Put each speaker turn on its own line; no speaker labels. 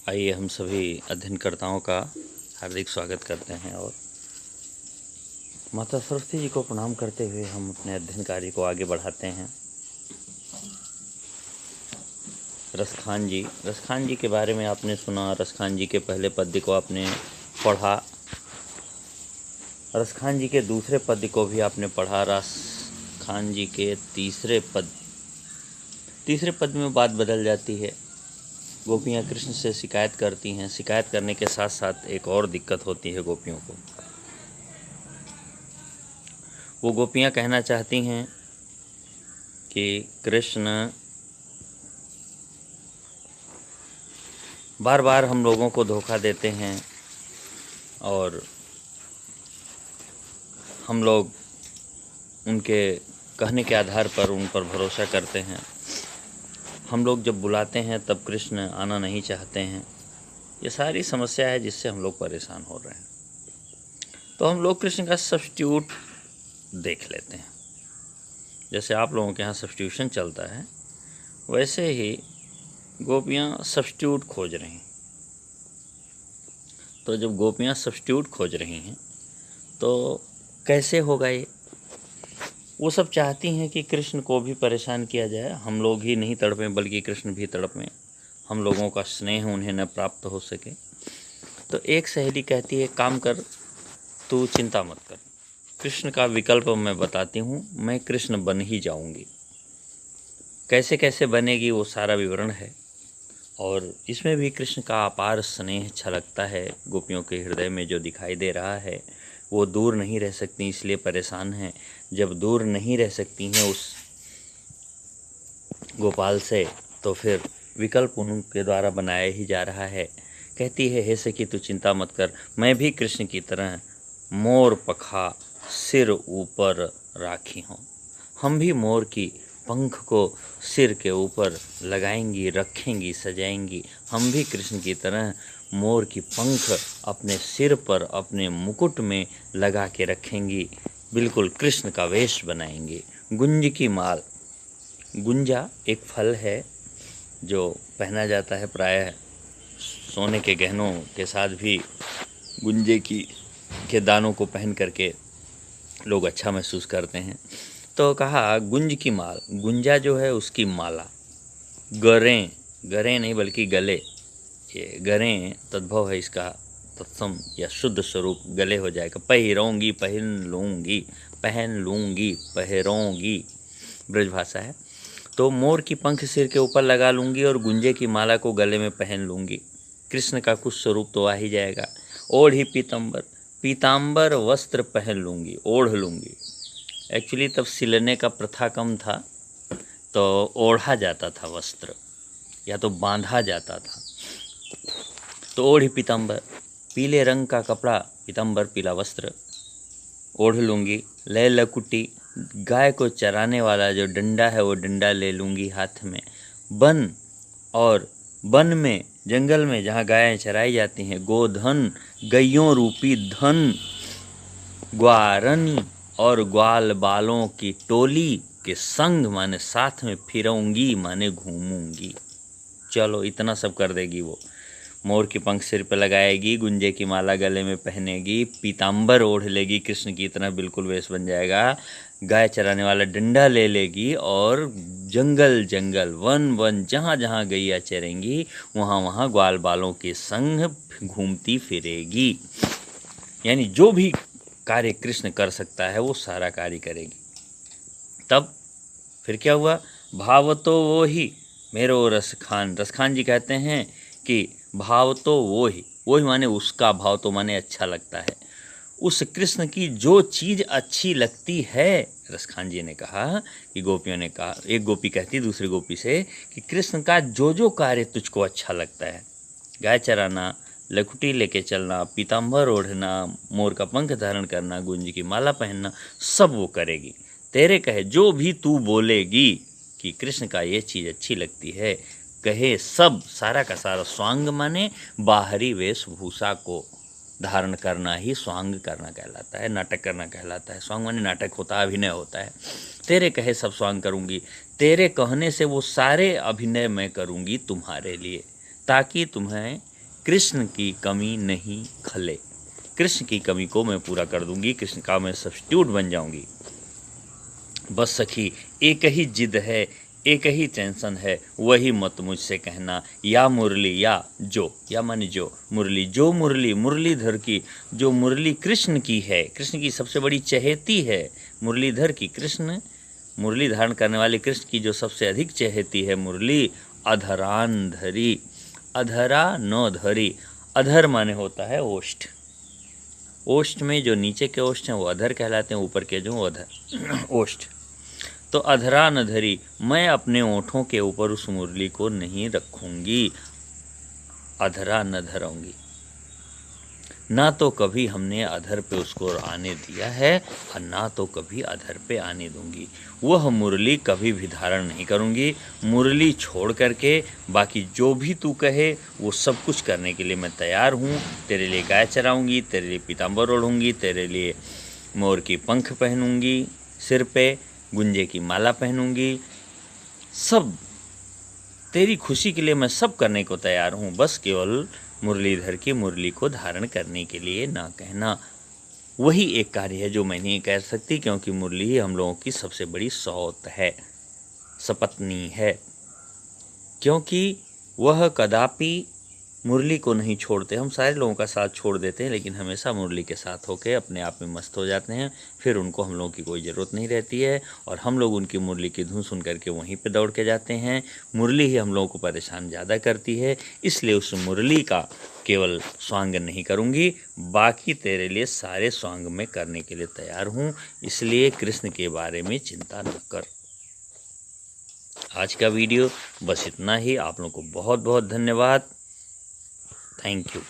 आइए हम सभी अध्ययनकर्ताओं का हार्दिक स्वागत करते हैं और माता सरस्वती जी को प्रणाम करते हुए हम अपने अध्ययन कार्य को आगे बढ़ाते हैं। रसखान जी के बारे में आपने सुना। रसखान जी के पहले पद्य को आपने पढ़ा, रसखान जी के दूसरे पद्य को भी आपने पढ़ा। रसखान जी के तीसरे पद में बात बदल जाती है। गोपियाँ कृष्ण से शिकायत करती हैं। शिकायत करने के साथ साथ एक और दिक्कत होती है गोपियों को। वो गोपियाँ कहना चाहती हैं कि कृष्ण बार बार हम लोगों को धोखा देते हैं और हम लोग उनके कहने के आधार पर उन पर भरोसा करते हैं। हम लोग जब बुलाते हैं तब कृष्ण आना नहीं चाहते हैं। ये सारी समस्या है जिससे हम लोग परेशान हो रहे हैं। तो हम लोग कृष्ण का सब्स्टिट्यूट देख लेते हैं। जैसे आप लोगों के यहाँ सब्स्टिट्यूशन चलता है, वैसे ही गोपियाँ सब्स्टिट्यूट खोज रही हैं। तो जब गोपियाँ सब्स्टिट्यूट खोज रही हैं तो कैसे होगा ये? वो सब चाहती हैं कि कृष्ण को भी परेशान किया जाए, हम लोग ही नहीं तड़पें बल्कि कृष्ण भी तड़पें, हम लोगों का स्नेह उन्हें न प्राप्त हो सके। तो एक सहेली कहती है, काम कर, तू चिंता मत कर, कृष्ण का विकल्प मैं बताती हूँ, मैं कृष्ण बन ही जाऊँगी। कैसे कैसे बनेगी वो सारा विवरण है और इसमें भी कृष्ण का अपार स्नेह छलकता है। गोपियों के हृदय में जो दिखाई दे रहा है वो दूर नहीं रह सकती, इसलिए परेशान हैं। जब दूर नहीं रह सकती हैं उस गोपाल से, तो फिर विकल्प उनके द्वारा बनाया ही जा रहा है। कहती है, हे सखी तू चिंता मत कर, मैं भी कृष्ण की तरह मोर पखा सिर ऊपर राखी हूँ। हम भी मोर की पंख को सिर के ऊपर लगाएंगी, रखेंगी, सजाएंगी। हम भी कृष्ण की तरह मोर की पंख अपने सिर पर, अपने मुकुट में लगा के रखेंगी, बिल्कुल कृष्ण का वेश बनाएंगी। गुंज की माल, गुंजा एक फल है जो पहना जाता है, प्रायः सोने के गहनों के साथ भी गुंजे के दानों को पहन करके लोग अच्छा महसूस करते हैं। तो कहा गुंज की माल, गुंजा जो है उसकी माला, गरें नहीं बल्कि गले, ये गरें तद्भव है इसका, तत्सम या शुद्ध स्वरूप गले हो जाएगा। पहिरोंगी, पहन लूँगी, पहिरोंगी ब्रजभाषा है। तो मोर की पंख सिर के ऊपर लगा लूँगी और गुंजे की माला को गले में पहन लूँगी। कृष्ण का कुछ स्वरूप तो आ ही जाएगा। ओढ़ी पीताम्बर वस्त्र पहन लूँगी, ओढ़ लूँगी। एक्चुअली तब सिलने का प्रथा कम था, तो ओढ़ा जाता था वस्त्र या तो बांधा जाता था। तो ओढ़ी पीताम्बर, पीले रंग का कपड़ा, पीताम्बर पीला वस्त्र ओढ़ लूँगी। ले लकुटी, गाय को चराने वाला जो डंडा है वो डंडा ले लूँगी हाथ में। वन में, जंगल में जहाँ गायें चराई जाती हैं, गोधन, गैयों रूपी धन, ग्वारनी और ग्वाल बालों की टोली के संग माने साथ में फिरूंगी, माने घूमूंगी। चलो इतना सब कर देगी वो। मोर की पंख सिर पे लगाएगी, गुंजे की माला गले में पहनेगी, पीताम्बर ओढ़ लेगी, कृष्ण की तरह बिल्कुल वेश बन जाएगा। गाय चराने वाला डंडा ले लेगी और जंगल वन जहाँ जहाँ गैया चरेंगी वहाँ वहाँ ग्वाल बालों के संग घूमती फिरेगी। यानी जो भी कार्य कृष्ण कर सकता है वो सारा कार्य करेगी। तब फिर क्या हुआ? भाव तो वो ही मेरो रसखान जी कहते हैं कि भाव तो वो ही माने उसका भाव, तो माने अच्छा लगता है। उस कृष्ण की जो चीज़ अच्छी लगती है, रसखान जी ने कहा कि गोपियों ने कहा, एक गोपी कहती दूसरी गोपी से कि कृष्ण का जो कार्य तुझको अच्छा लगता है, गाय चराना, लकुटी लेके चलना, पीताम्बर ओढ़ना, मोर का पंख धारण करना, गुंज की माला पहनना, सब वो करेगी। तेरे कहे जो भी तू बोलेगी कि कृष्ण का ये चीज़ अच्छी लगती है, कहे सब, सारा का सारा। स्वांग माने बाहरी वेशभूषा को धारण करना ही स्वांग करना कहलाता है, नाटक करना कहलाता है। स्वांग माने नाटक होता है, अभिनय होता है। तेरे कहे सब स्वांग करूँगी, तेरे कहने से वो सारे अभिनय मैं करूँगी तुम्हारे लिए, ताकि तुम्हें कृष्ण की कमी नहीं खले। कृष्ण की कमी को मैं पूरा कर दूंगी, कृष्ण का मैं सब्स्टिट्यूट बन जाऊंगी। बस सखी एक ही जिद है, एक ही टेंशन है, वही मत मुझसे कहना। या मुरली या माने जो मुरली मुरलीधर की, जो मुरली कृष्ण की है, कृष्ण की सबसे बड़ी चहेती है मुरलीधर की। कृष्ण मुरली धारण करने वाले कृष्ण की जो सबसे अधिक चहेती है मुरली, अधरान धरी, अधरा न धरी। अधर माने होता है ओष्ठ, ओष्ठ में जो नीचे के ओष्ठ हैं वो अधर कहलाते हैं, ऊपर के जो अधर ओष्ठ। तो अधरा न धरी, मैं अपने ओंठों के ऊपर उस मुरली को नहीं रखूंगी, अधरा न धरूंगी। ना तो कभी हमने अधर पे उसको आने दिया है और ना तो कभी अधर पे आने दूंगी। वह मुरली कभी भी धारण नहीं करूंगी। मुरली छोड़ करके बाकी जो भी तू कहे वो सब कुछ करने के लिए मैं तैयार हूँ। तेरे लिए गाय चराऊंगी, तेरे लिए पीताम्बर ओढ़ूंगी, तेरे लिए मोर की पंख पहनूंगी, सिर पे गुंजे की माला पहनूंगी, सब तेरी खुशी के लिए मैं सब करने को तैयार हूँ। बस केवल मुरलीधर की मुरली को धारण करने के लिए ना कहना। वही एक कार्य है जो मैं नहीं कह सकती, क्योंकि मुरली ही हम लोगों की सबसे बड़ी सौत है, सपत्नी है। क्योंकि वह कदापि मुरली को नहीं छोड़ते। हम सारे लोगों का साथ छोड़ देते हैं, लेकिन हमेशा मुरली के साथ होकर अपने आप में मस्त हो जाते हैं। फिर उनको हम लोगों की कोई ज़रूरत नहीं रहती है और हम लोग उनकी मुरली की धुन सुन करके वहीं पे दौड़ के जाते हैं। मुरली ही हम लोगों को परेशान ज़्यादा करती है, इसलिए उस मुरली का केवल स्वांग नहीं करूँगी, बाकी तेरे लिए सारे स्वांग में करने के लिए तैयार हूँ। इसलिए कृष्ण के बारे में चिंता न कर। आज का वीडियो बस इतना ही। आप लोगों को बहुत बहुत धन्यवाद। Thank you.